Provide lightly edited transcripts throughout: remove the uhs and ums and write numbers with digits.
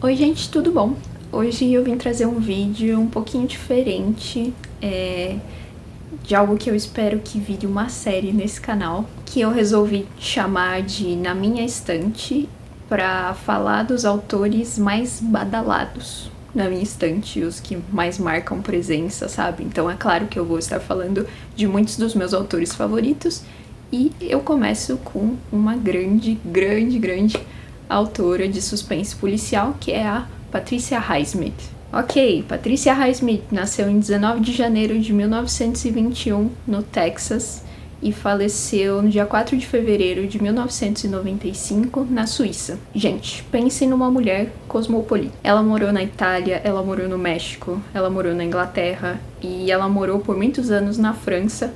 Oi gente, tudo bom? Hoje eu vim trazer um vídeo um pouquinho diferente de algo que eu espero que vire uma série nesse canal, que eu resolvi chamar de Na Minha Estante, pra falar dos autores mais badalados na minha estante, os que mais marcam presença, sabe? Então é claro que eu vou estar falando de muitos dos meus autores favoritos, e eu começo com uma grande autora de suspense policial, que é a Patricia Highsmith. Ok, Patricia Highsmith nasceu em 19 de janeiro de 1921 no Texas e faleceu no dia 4 de fevereiro de 1995 na Suíça. Gente, pense numa mulher cosmopolita. Ela morou na Itália, ela morou no México, ela morou na Inglaterra e ela morou por muitos anos na França,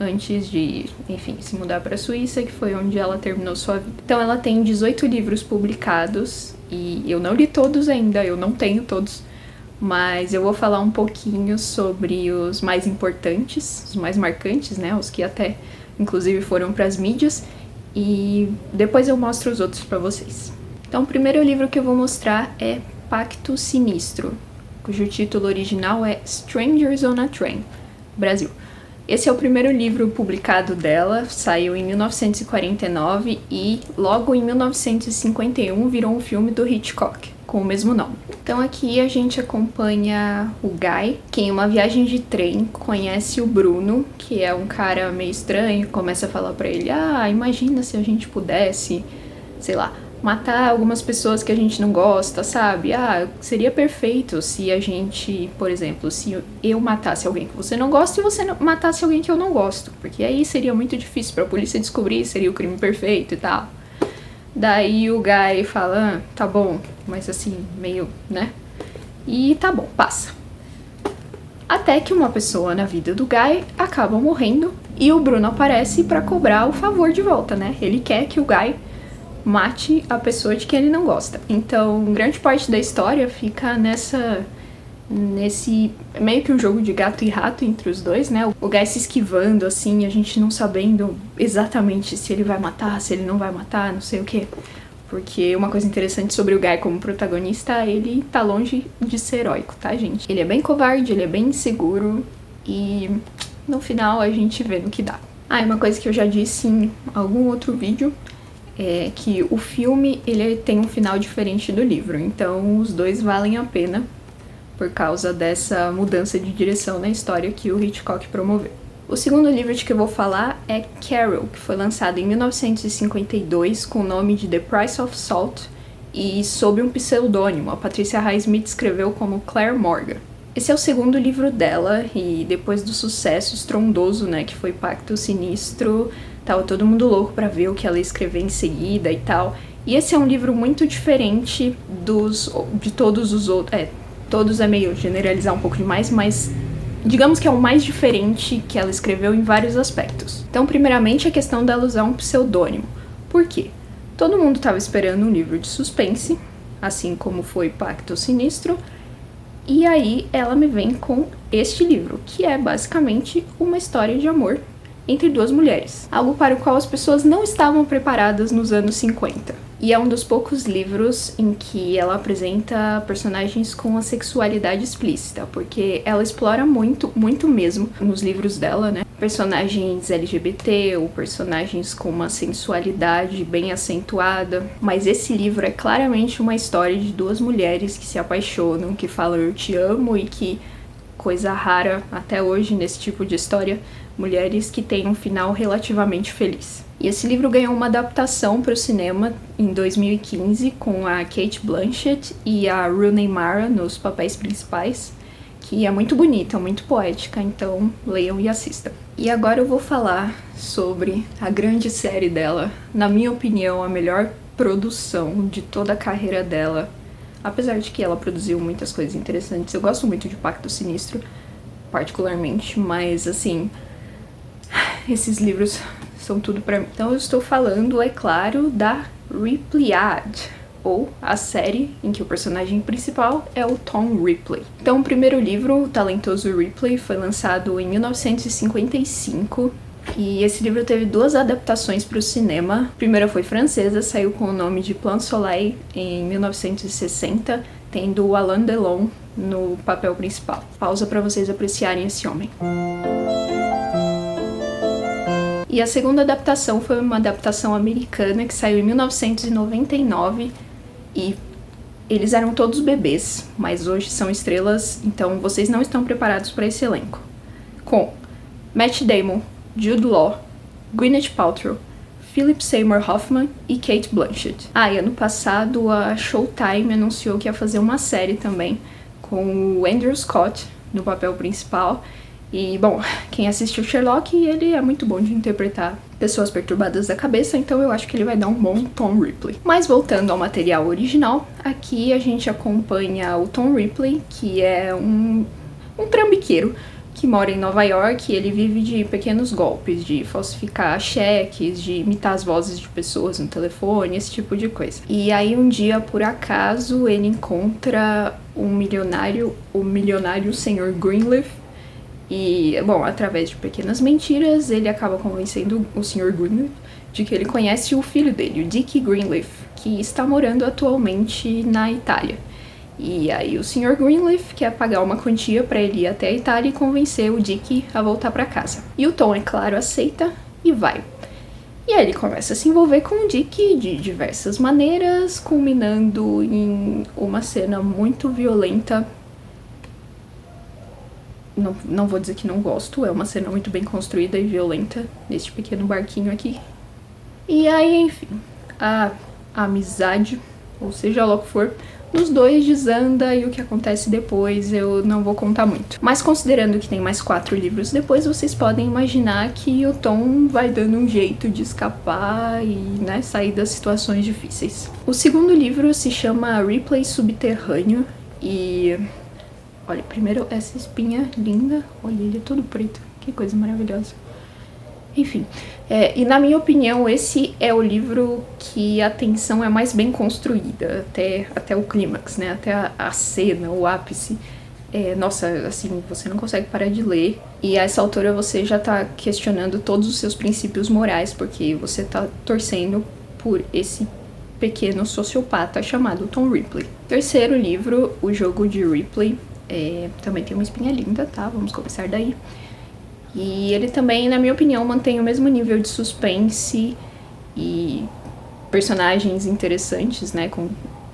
antes de, enfim, se mudar para a Suíça, que foi onde ela terminou sua vida. Então ela tem 18 livros publicados, e eu não li todos ainda, eu não tenho todos, mas eu vou falar um pouquinho sobre os mais importantes, os mais marcantes, né, os que até, inclusive, foram para as mídias, e depois eu mostro os outros para vocês. Então o primeiro livro que eu vou mostrar é Pacto Sinistro, cujo título original é Strangers on a Train, Brasil. Esse é o primeiro livro publicado dela, saiu em 1949 e logo em 1951 virou um filme do Hitchcock, com o mesmo nome. Então aqui a gente acompanha o Guy, que em uma viagem de trem conhece o Bruno, que é um cara meio estranho, começa a falar pra ele, imagina se a gente pudesse, sei lá, matar algumas pessoas que a gente não gosta, sabe? Seria perfeito se a gente, por exemplo, se eu matasse alguém que você não gosta e você matasse alguém que eu não gosto, porque aí seria muito difícil pra polícia descobrir, seria o crime perfeito e tal. Daí o Guy fala, tá bom, mas assim, meio, né? E tá bom, passa. Até que uma pessoa na vida do Guy acaba morrendo e o Bruno aparece pra cobrar o favor de volta, né? Ele quer que o Guy mate a pessoa de quem ele não gosta. Então, grande parte da história fica nesse meio que um jogo de gato e rato entre os dois, né? O Guy se esquivando, assim, a gente não sabendo exatamente se ele vai matar, se ele não vai matar, não sei o quê. Porque uma coisa interessante sobre o Guy como protagonista, ele tá longe de ser heróico, tá, gente? Ele é bem covarde, ele é bem inseguro e no final a gente vê no que dá. E uma coisa que eu já disse em algum outro vídeo é que o filme, ele tem um final diferente do livro, então os dois valem a pena por causa dessa mudança de direção na história que o Hitchcock promoveu. O segundo livro de que eu vou falar é Carol, que foi lançado em 1952 com o nome de The Price of Salt e sob um pseudônimo. A Patricia Highsmith escreveu como Claire Morgan. Esse é o segundo livro dela e depois do sucesso estrondoso, né, que foi Pacto Sinistro, tava todo mundo louco pra ver o que ela ia escrever em seguida e tal. E esse é um livro muito diferente de todos os outros. Todos é meio generalizar um pouco demais, mas digamos que é o mais diferente que ela escreveu em vários aspectos. Então, primeiramente, a questão dela usar um pseudônimo. Por quê? Todo mundo tava esperando um livro de suspense, assim como foi Pacto Sinistro, e aí ela me vem com este livro, que é basicamente uma história de amor entre duas mulheres, algo para o qual as pessoas não estavam preparadas nos anos 50. E é um dos poucos livros em que ela apresenta personagens com a sexualidade explícita, porque ela explora muito mesmo nos livros dela, né? Personagens LGBT ou personagens com uma sensualidade bem acentuada, mas esse livro é claramente uma história de duas mulheres que se apaixonam, que falam eu te amo e que, coisa rara até hoje nesse tipo de história, mulheres que têm um final relativamente feliz. E esse livro ganhou uma adaptação para o cinema em 2015 com a Cate Blanchett e a Rooney Mara nos papéis principais, que é muito bonita, muito poética, então leiam e assistam. E agora eu vou falar sobre a grande série dela, na minha opinião, a melhor produção de toda a carreira dela. Apesar de que ela produziu muitas coisas interessantes, eu gosto muito de Pacto Sinistro, particularmente, mas assim, esses livros são tudo pra mim. Então eu estou falando, é claro, da Ripleyade, ou a série em que o personagem principal é o Tom Ripley. Então o primeiro livro, O Talentoso Ripley, foi lançado em 1955, E esse livro teve 2 adaptações para o cinema. A primeira foi francesa, saiu com o nome de Plan Soleil em 1960, tendo o Alain Delon no papel principal. Pausa para vocês apreciarem esse homem. E a segunda adaptação foi uma adaptação americana que saiu em 1999 e eles eram todos bebês, mas hoje são estrelas, então vocês não estão preparados para esse elenco. Com Matt Damon, Jude Law, Gwyneth Paltrow, Philip Seymour Hoffman e Cate Blanchett. E ano passado a Showtime anunciou que ia fazer uma série também com o Andrew Scott no papel principal. E, bom, quem assistiu Sherlock, ele é muito bom de interpretar pessoas perturbadas da cabeça, então eu acho que ele vai dar um bom Tom Ripley. Mas voltando ao material original, aqui a gente acompanha o Tom Ripley, que é um trambiqueiro que mora em Nova York. Ele vive de pequenos golpes, de falsificar cheques, de imitar as vozes de pessoas no telefone, esse tipo de coisa. E aí um dia, por acaso, ele encontra o milionário Sr. Greenleaf. E, bom, através de pequenas mentiras, ele acaba convencendo o Sr. Greenleaf de que ele conhece o filho dele, o Dick Greenleaf, que está morando atualmente na Itália. E aí o Sr. Greenleaf quer pagar uma quantia para ele ir até a Itália e convencer o Dick a voltar para casa. E o Tom, é claro, aceita e vai. E aí ele começa a se envolver com o Dick de diversas maneiras, culminando em uma cena muito violenta. Não vou dizer que não gosto, é uma cena muito bem construída e violenta neste pequeno barquinho aqui. E aí, enfim, a amizade, ou seja lá o que for, dos dois desanda, e o que acontece depois eu não vou contar muito. Mas considerando que tem mais 4 livros depois, vocês podem imaginar que o Tom vai dando um jeito de escapar e, né, sair das situações difíceis. O segundo livro se chama Ripley Subterrâneo e... olha, primeiro essa espinha linda, olha, ele é todo preto, que coisa maravilhosa. Enfim, e na minha opinião, esse é o livro que a tensão é mais bem construída, até o clímax, né, até a cena, o ápice. Nossa, assim, você não consegue parar de ler, e a essa altura você já tá questionando todos os seus princípios morais, porque você tá torcendo por esse pequeno sociopata chamado Tom Ripley. Terceiro livro, O Jogo de Ripley. Também tem uma espinha linda, tá? Vamos começar daí. E ele também, na minha opinião, mantém o mesmo nível de suspense e personagens interessantes, né? Com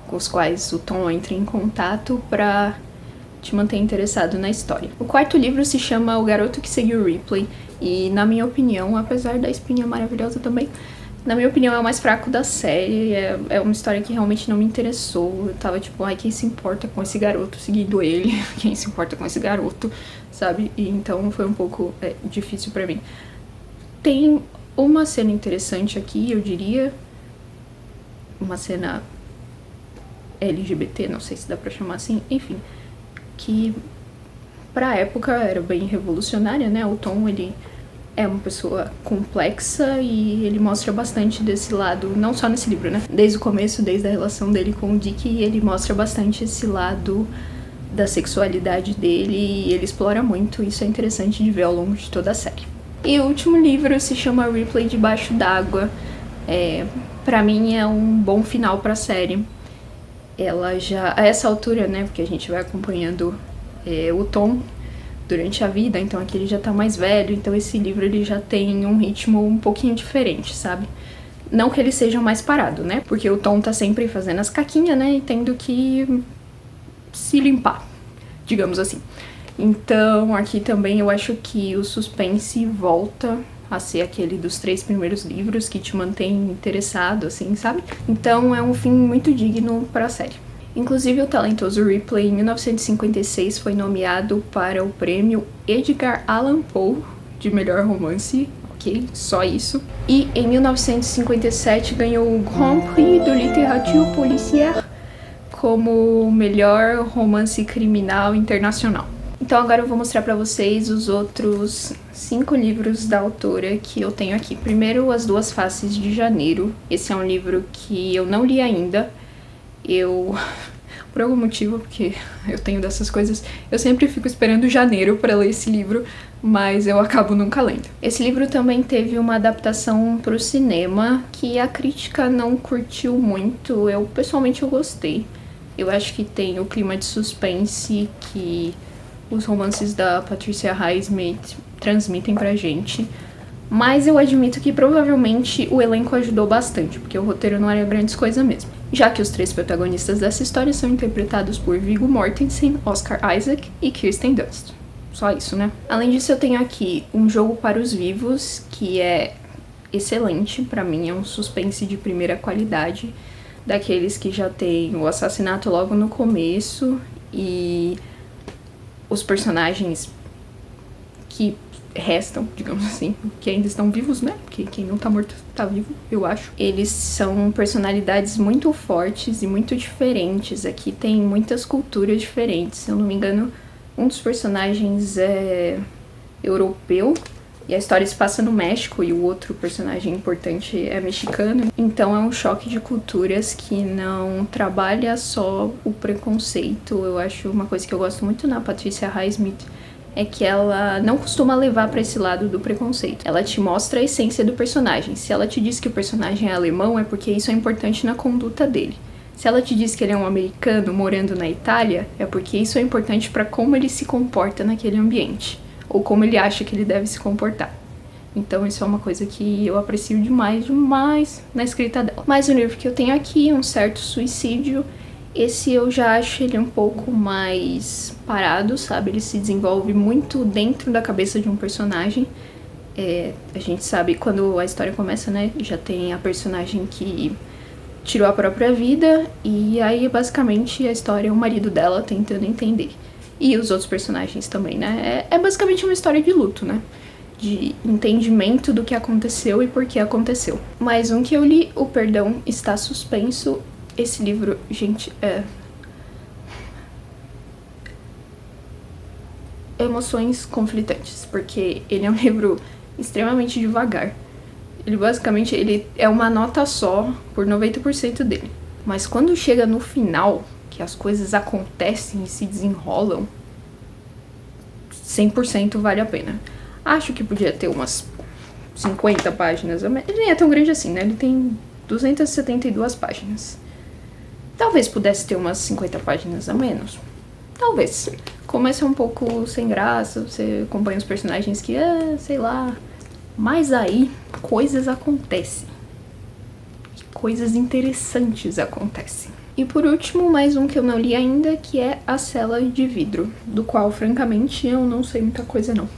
os quais o Tom entra em contato pra te manter interessado na história. O quarto livro se chama O Garoto que Seguiu Ripley. E, na minha opinião, apesar da espinha maravilhosa também, na minha opinião, é o mais fraco da série. É uma história que realmente não me interessou. Eu tava tipo, quem se importa com esse garoto seguindo ele? Quem se importa com esse garoto, sabe? E então foi um pouco difícil pra mim. Tem uma cena interessante aqui, eu diria. Uma cena LGBT, não sei se dá pra chamar assim. Enfim, que pra época era bem revolucionária, né? O Tom, ele é uma pessoa complexa e ele mostra bastante desse lado, não só nesse livro, né? Desde o começo, desde a relação dele com o Dick, ele mostra bastante esse lado da sexualidade dele e ele explora muito. Isso é interessante de ver ao longo de toda a série. E o último livro se chama Ripley Debaixo d'Água. Pra mim é um bom final pra série. Ela já, a essa altura, né, porque a gente vai acompanhando o Tom durante a vida, então aqui ele já tá mais velho, então esse livro ele já tem um ritmo um pouquinho diferente, sabe? Não que ele seja mais parado, né? Porque o Tom tá sempre fazendo as caquinhas, né? E tendo que se limpar, digamos assim. Então aqui também eu acho que o suspense volta a ser aquele dos 3 primeiros livros que te mantém interessado, assim, sabe? Então é um fim muito digno pra série. Inclusive, o talentoso Ripley, em 1956, foi nomeado para o prêmio Edgar Allan Poe de melhor romance, ok? Só isso. E em 1957 ganhou o Grand Prix de Littérature Policière como melhor romance criminal internacional. Então agora eu vou mostrar pra vocês os outros 5 livros da autora que eu tenho aqui. Primeiro, As Duas Faces de Janeiro. Esse é um livro que eu não li ainda. por algum motivo, porque eu tenho dessas coisas, eu sempre fico esperando janeiro para ler esse livro, mas eu acabo nunca lendo. Esse livro também teve uma adaptação para o cinema que a crítica não curtiu muito. Pessoalmente eu gostei. Eu acho que tem o clima de suspense que os romances da Patricia Highsmith transmitem pra gente. Mas eu admito que provavelmente o elenco ajudou bastante, porque o roteiro não era grandes coisas mesmo. Já que os 3 protagonistas dessa história são interpretados por Viggo Mortensen, Oscar Isaac e Kirsten Dunst. Só isso, né? Além disso, eu tenho aqui Um Jogo para os Vivos, que é excelente pra mim, é um suspense de primeira qualidade, daqueles que já tem o assassinato logo no começo e os personagens que restam, digamos assim, que ainda estão vivos, né? Porque quem não tá morto tá vivo, eu acho. Eles são personalidades muito fortes e muito diferentes. Aqui tem muitas culturas diferentes. Se eu não me engano, um dos personagens é europeu e a história se passa no México e o outro personagem importante é mexicano. Então é um choque de culturas que não trabalha só o preconceito. Eu acho uma coisa que eu gosto muito na Patricia Highsmith é que ela não costuma levar pra esse lado do preconceito. Ela te mostra a essência do personagem. Se ela te diz que o personagem é alemão, é porque isso é importante na conduta dele. Se ela te diz que ele é um americano morando na Itália, é porque isso é importante pra como ele se comporta naquele ambiente, ou como ele acha que ele deve se comportar. Então isso é uma coisa que eu aprecio demais na escrita dela. Mais um livro que eu tenho aqui, Um Certo Suicídio. Esse eu já acho ele um pouco mais parado, sabe? Ele se desenvolve muito dentro da cabeça de um personagem. A gente sabe, quando a história começa, né? Já tem a personagem que tirou a própria vida. E aí, basicamente, a história é o marido dela tentando entender. E os outros personagens também, né? É basicamente uma história de luto, né? De entendimento do que aconteceu e por que aconteceu. Mais um que eu li, O Perdão Está Suspenso. Esse livro, gente, emoções conflitantes, porque ele é um livro extremamente devagar. Ele é uma nota só por 90% dele. Mas quando chega no final, que as coisas acontecem e se desenrolam, 100% vale a pena. Acho que podia ter umas 50 páginas. Ele nem é tão grande assim, né? Ele tem 272 páginas. Talvez pudesse ter umas 50 páginas a menos. Talvez. Começa um pouco sem graça, você acompanha os personagens que, sei lá. Mas aí, coisas acontecem. Coisas interessantes acontecem. E por último, mais um que eu não li ainda, que é A Cela de Vidro, do qual, francamente, eu não sei muita coisa não.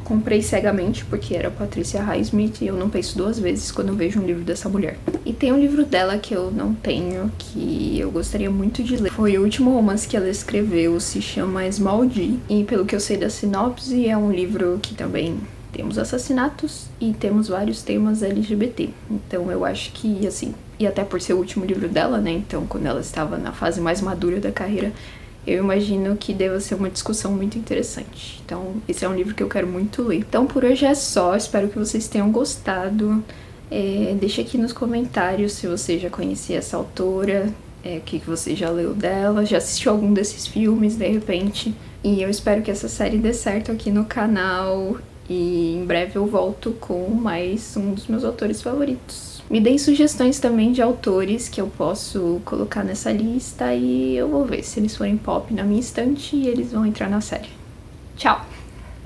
Comprei cegamente porque era Patricia Highsmith e eu não penso 2 vezes quando eu vejo um livro dessa mulher. E tem um livro dela que eu não tenho, que eu gostaria muito de ler. Foi o último romance que ela escreveu, se chama Small D. E pelo que eu sei da sinopse, é um livro que também temos assassinatos e temos vários temas LGBT. Então eu acho que, assim, e até por ser o último livro dela, né? Então quando ela estava na fase mais madura da carreira, eu imagino que deva ser uma discussão muito interessante. Então, esse é um livro que eu quero muito ler. Então, por hoje é só. Espero que vocês tenham gostado. Deixa aqui nos comentários se você já conhecia essa autora, o que você já leu dela, já assistiu algum desses filmes, de repente. E eu espero que essa série dê certo aqui no canal. E em breve eu volto com mais um dos meus autores favoritos. Me deem sugestões também de autores que eu posso colocar nessa lista e eu vou ver se eles forem pop na minha estante e eles vão entrar na série. Tchau!